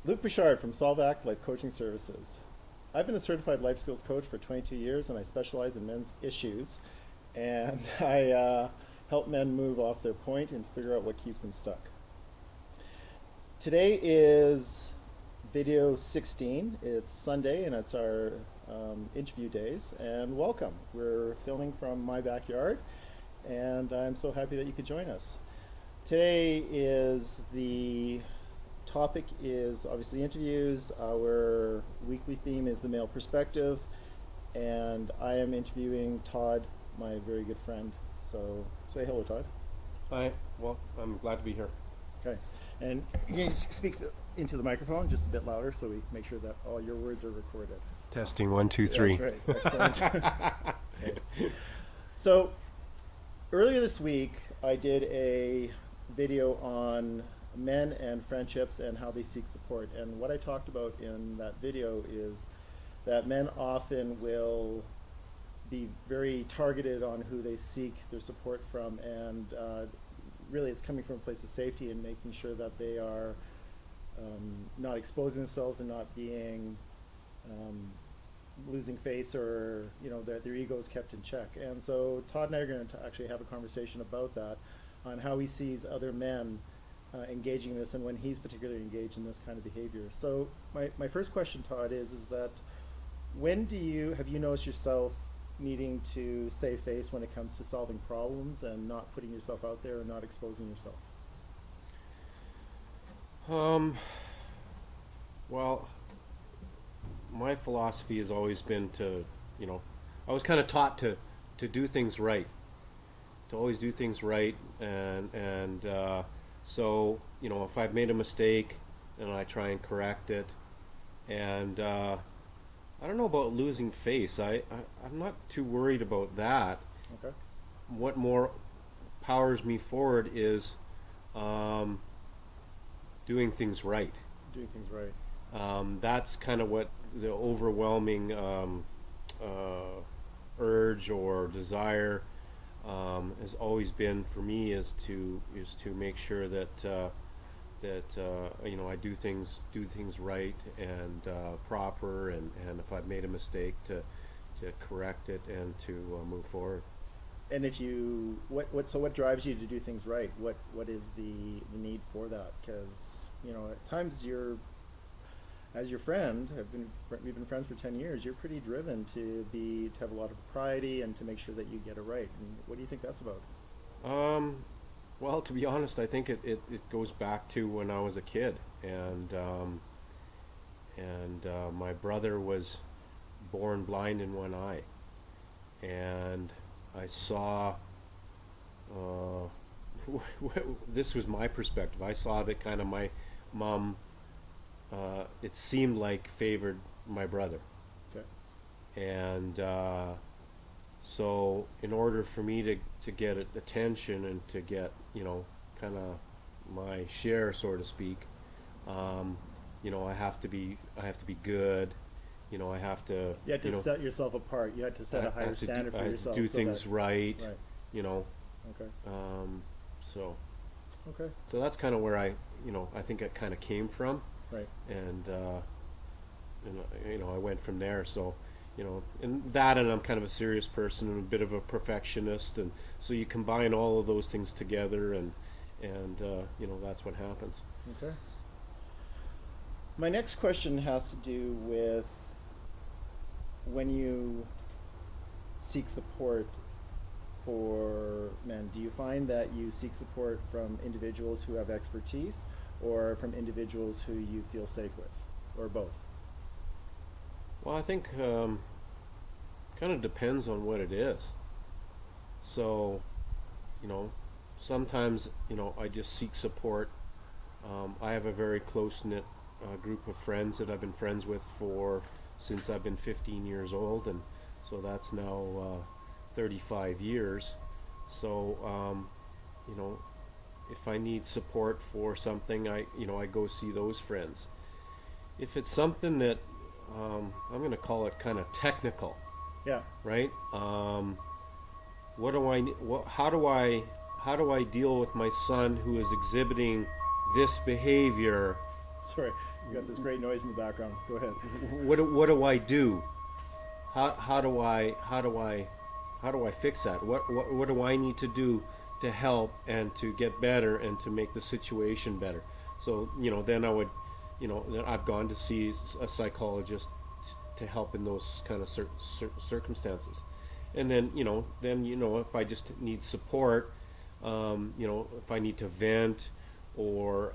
Luc Bouchard from Solvac Life Coaching Services. I've been a certified life skills coach for 22 years and I specialize in men's issues. And I help men move off their point and figure out what keeps them stuck. Today is video 16. It's Sunday and it's our interview days. And welcome. We're filming from my backyard and I'm so happy that you could join us. Today is the topic is obviously interviews. Our weekly theme is the male perspective, and I am interviewing Todd, my very good friend. So say hello, Todd. Hi. Well, I'm glad to be here. Okay. And you can speak into the microphone just a bit louder so we make sure that all your words are recorded. Testing 1, 2, 3. That's right. Excellent. Okay. So earlier this week, I did a video on men and friendships and how they seek support. And what I talked about in that video is that men often will be very targeted on who they seek their support from, and really it's coming from a place of safety and making sure that they are not exposing themselves and not being losing face, or that their ego is kept in check. And so Todd and I are going to actually have a conversation about that, on how he sees other men engaging in this and when he's particularly engaged in this kind of behavior. So my first question, Todd, is that when have you noticed yourself needing to save face when it comes to solving problems and not putting yourself out there and not exposing yourself? Well, my philosophy has always been to, I was kind of taught to do things right, to always do things right, and so if I've made a mistake, then I try and correct it. And I don't know about losing face. I'm not too worried about that. Okay. What more powers me forward is doing things right. Doing things right. That's kind of what the overwhelming urge or desire has always been for me, is to make sure that I do things right and proper, and if I've made a mistake, to correct it and to move forward. And if you what drives you to do things right? What is the need for that? Because at times as your friend, we've been friends for 10 years. You're pretty driven to have a lot of propriety and to make sure that you get it right. And what do you think that's about? Well, to be honest, I think it goes back to when I was a kid, and my brother was born blind in one eye, and I saw. This was my perspective. I saw that kind of my mom. It seemed like favored my brother. Okay. And so in order for me to get attention and to get kind of my share, so to speak, I have to be good. I have to. You had to set yourself apart. You had to set a higher standard for yourself. Do things right. Right. Okay. So. Okay. So that's kind of where I think it kind of came from. Right. And I went from there. So, and I'm kind of a serious person and a bit of a perfectionist, and so you combine all of those things together, and that's what happens. Okay. My next question has to do with when you seek support for men. Do you find that you seek support from individuals who have expertise, or from individuals who you feel safe with, or both? Well, I think kind of depends on what it is. So, sometimes I just seek support. I have a very close-knit group of friends that I've been friends with since I've been 15 years old, and so that's now 35 years. So, if I need support for something, I go see those friends. If it's something that I'm going to call it kind of technical, Yeah. right? How do I deal with my son who is exhibiting this behavior Sorry, you got this great noise in the background. Go ahead. What do I do? How do I fix that? What do I need to do to help and to get better and to make the situation better? So then I would, then I've gone to see a psychologist to help in those kind of circumstances, and then if I just need support, if I need to vent, or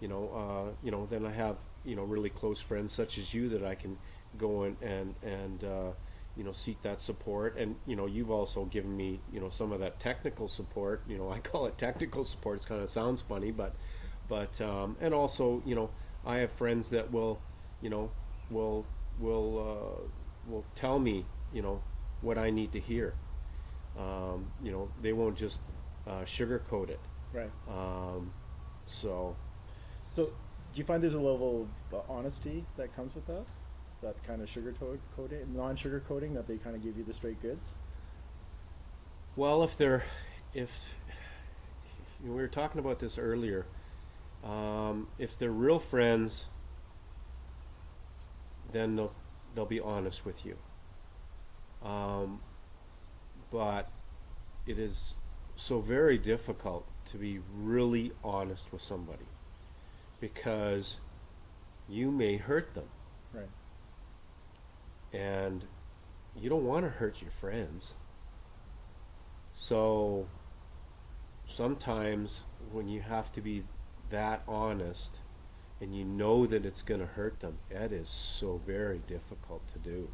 then I have really close friends such as you that I can go and seek that support. And you've also given me some of that technical support. I call it technical support. It kind of sounds funny, but and also I have friends that will tell me what I need to hear. They won't just sugarcoat it. Right. So do you find there's a level of honesty that comes with that? That kind of sugar-coating, non-sugar coating, that they kind of give you the straight goods? Well, if we were talking about this earlier, if they're real friends, then they'll be honest with you. But it is so very difficult to be really honest with somebody, because you may hurt them. Right. And you don't want to hurt your friends. So sometimes when you have to be that honest and you know that it's going to hurt them, that is so very difficult to do.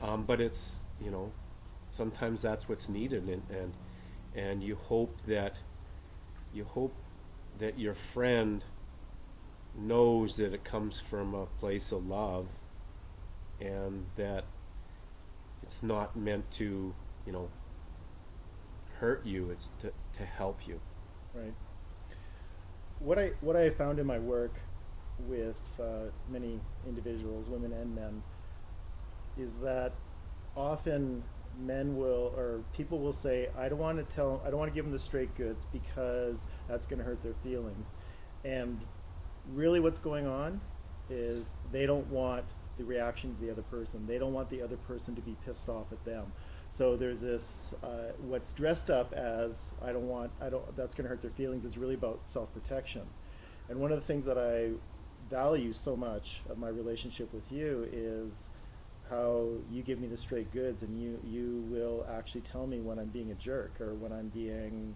But it's, sometimes that's what's needed, and you hope that your friend knows that it comes from a place of love, and that it's not meant to, hurt you. It's to help you. Right. What I found in my work with many individuals, women and men, is that often people will say, I don't want to give them the straight goods because that's going to hurt their feelings. And really what's going on is they don't want the reaction of the other person. They don't want the other person to be pissed off at them. So there's this, what's dressed up as, that's going to hurt their feelings, is really about self-protection. And one of the things that I value so much of my relationship with you is how you give me the straight goods, and you will actually tell me when I'm being a jerk, or when I'm being,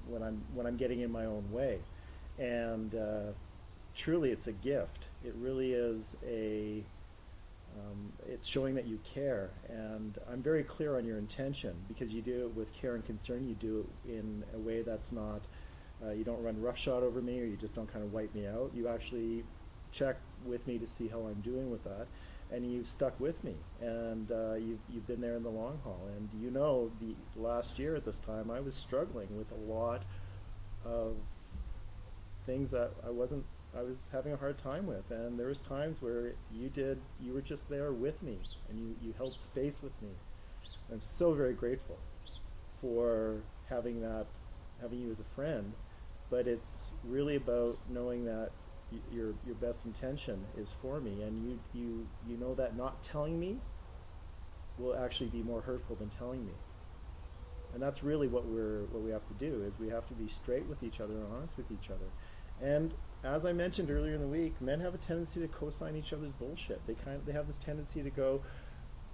when I'm getting in my own way. And truly, it's a gift. It really is it's showing that you care, and I'm very clear on your intention, because you do it with care and concern. You do it in a way that's not, you don't run roughshod over me, or you just don't kind of wipe me out. You actually check with me to see how I'm doing with that, and you've stuck with me, and you've been there in the long haul. And the last year at this time, I was struggling with a lot of things that I was having a hard time with, and there was times where you were just there with me, and you held space with me. I'm so very grateful for having you as a friend, but it's really about knowing that your best intention is for me, and you know that not telling me will actually be more hurtful than telling me. And that's really what we have to do, is we have to be straight with each other and honest with each other. And as I mentioned earlier in the week, men have a tendency to co-sign each other's bullshit. They have this tendency to go,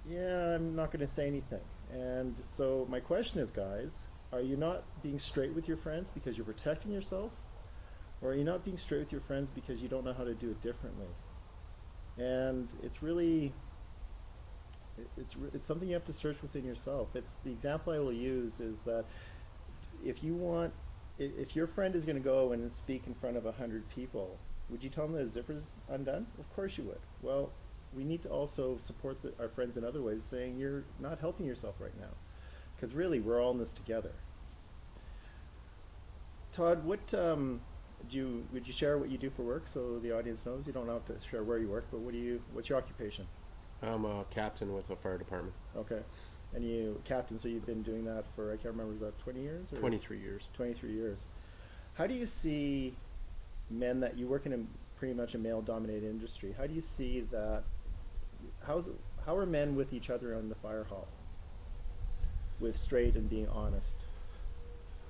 yeah, I'm not going to say anything. And so my question is, guys, are you not being straight with your friends because you're protecting yourself? Or are you not being straight with your friends because you don't know how to do it differently? And it's really, it's something you have to search within yourself. It's the example I will use is that if your friend is going to go and speak in front of 100 people, would you tell them that his zipper's undone? Of course you would. Well, we need to also support our friends in other ways, saying you're not helping yourself right now, because really we're all in this together. Todd, would you share what you do for work so the audience knows? You don't have to share where you work, but what's your occupation? I'm a captain with the fire department. Okay. And captain, so you've been doing that for, I can't remember, was that 20 years? Or 23 years. 23 years. How do you see men that you work in pretty much a male-dominated industry. How do you see that? How are men with each other in the fire hall? With straight and being honest.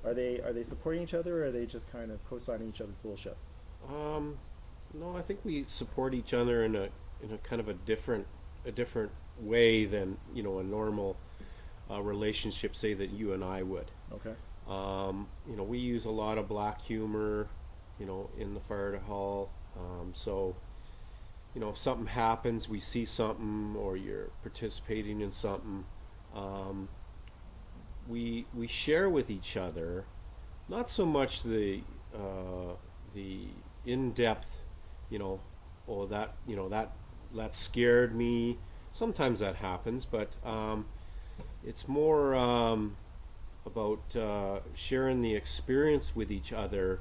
Are they supporting each other, or are they just kind of co-signing each other's bullshit? No, I think we support each other in a kind of a different way than a normal relationship, say that you and I would. Okay. We use a lot of black humor, in the fire hall. So, if something happens, we see something, or you're participating in something, we share with each other, not so much the in-depth, oh that scared me. Sometimes that happens, but it's more about sharing the experience with each other,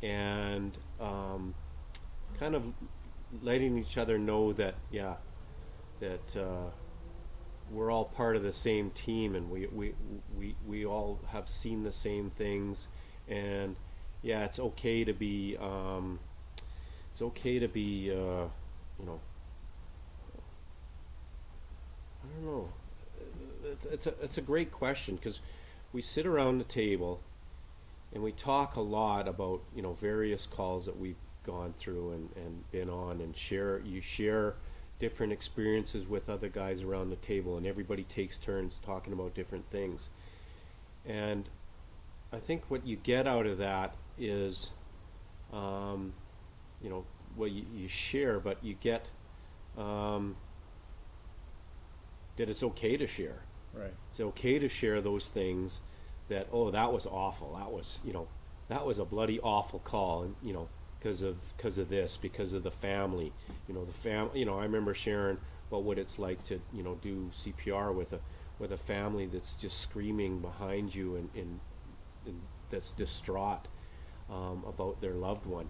and kind of letting each other know that we're all part of the same team, and we all have seen the same things, and it's okay to be I don't know. It's a great question, because we sit around the table and we talk a lot about various calls that we've gone through and been on, and share different experiences with other guys around the table, and everybody takes turns talking about different things. And I think what you get out of that is well, you share, but you get that it's okay to share. Right. It's okay to share those things that, oh, that was awful. That was a bloody awful call, and because of this, because of the family. I remember sharing about what it's like to do CPR with a family that's just screaming behind you, and that's distraught about their loved one,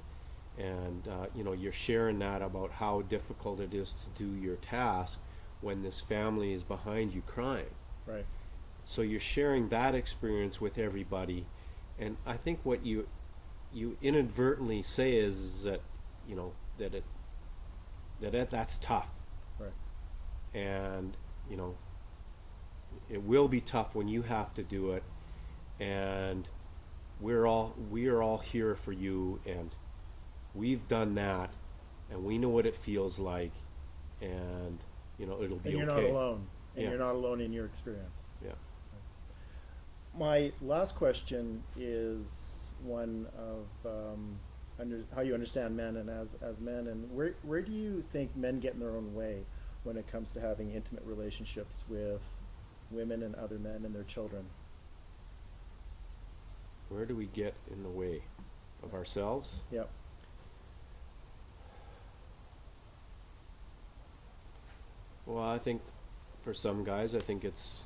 and you're sharing that about how difficult it is to do your task when this family is behind you crying. Right. So you're sharing that experience with everybody, and I think what you inadvertently say is that that's tough. Right. And it will be tough when you have to do it, and we are all here for you, and we've done that, and we know what it feels like, and it'll be okay. And you're not alone. And Yeah. you're not alone in your experience. Yeah. My last question is one of how you understand men, and as men, and where do you think men get in their own way when it comes to having intimate relationships with women and other men and their children? Where do we get in the way of ourselves? Yep. Well, I think for some guys, I think it's,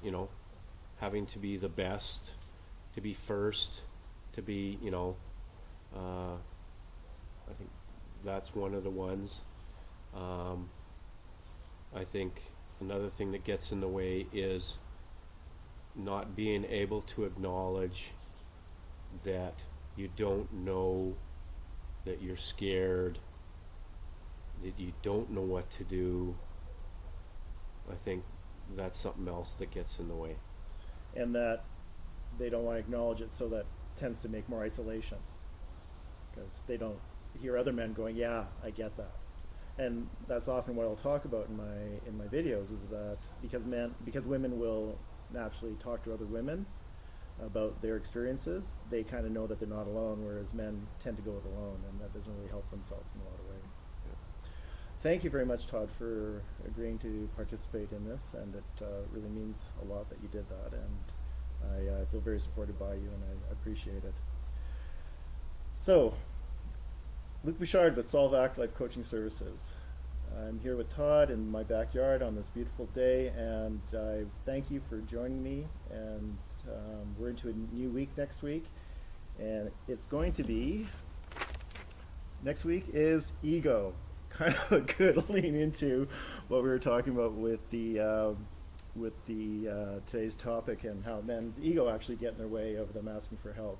having to be the best, to be first, to be, I think that's one of the ones. I think another thing that gets in the way is not being able to acknowledge that you don't know, that you're scared, that you don't know what to do. I think that's something else that gets in the way. And that they don't want to acknowledge it, so that tends to make more isolation, because they don't hear other men going, yeah, I get that. And that's often what I'll talk about in my videos, is that because women will naturally talk to other women about their experiences, they kind of know that they're not alone, whereas men tend to go it alone, and that doesn't really help themselves in a lot of ways. Yeah. Thank you very much, Todd, for agreeing to participate in this, and it really means a lot that you did that, and I feel very supported by you, and I appreciate it. So, Luc Bouchard with Solve Act Life Coaching Services. I'm here with Todd in my backyard on this beautiful day, and I thank you for joining me, and we're into a new week next week, and it's going to be, next week is ego. Kind of a good lean into what we were talking about with the today's topic, and how men's ego actually get in their way of them asking for help.